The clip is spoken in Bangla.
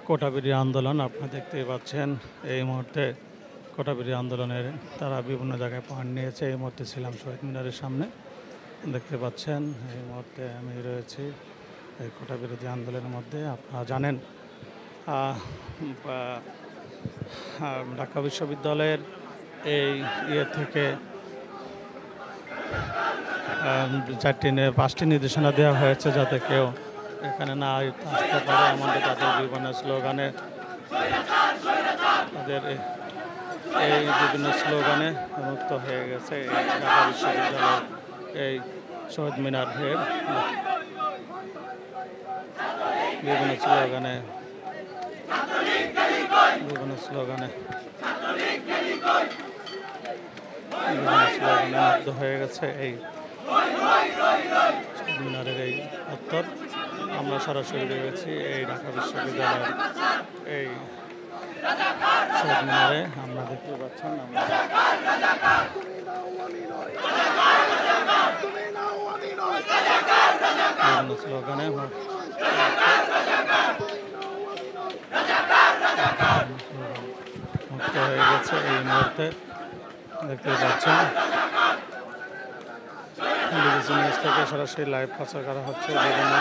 কোটাবিরোধী আন্দোলন আপনারা দেখতেই পাচ্ছেন। এই মুহূর্তে কোটাবিরোধী আন্দোলনের তারা বিভিন্ন জায়গায় পয়েন্ট নিয়েছে। এই মুহূর্তে ছিলাম শহীদ মিনারের সামনে, দেখতে পাচ্ছেন। এই মুহূর্তে আমি রয়েছি এই কোটাবিরোধী আন্দোলনের মধ্যে। আপনারা জানেন ঢাকা বিশ্ববিদ্যালয়ের এই থেকে 5টি নির্দেশনা দেওয়া হয়েছে যাতে কেউ এখানে না আসতে পারে। আমাদের তাদের বিভিন্ন স্লোগানে তাদের এই বিভিন্ন স্লোগানে মুক্ত হয়ে গেছে এই ঢাকা বিশ্ববিদ্যালয়ের এই শহীদ মিনার ভেদ বিভিন্ন স্লোগানে মুক্ত হয়ে গেছে এই শহীদ মিনারের এই উত্তর। আমরা সরাসরি রয়েছি এই ঢাকা বিশ্ববিদ্যালয়ের এই শহীদ মিনারে। আমরা দেখতে পাচ্ছেন স্লোগানে মুক্ত হয়ে গেছে এই মুহূর্তে, দেখতে পাচ্ছেন। বিবিসি নিউজ থেকে সরাসরি লাইভ প্রচার করা হচ্ছে বিভিন্ন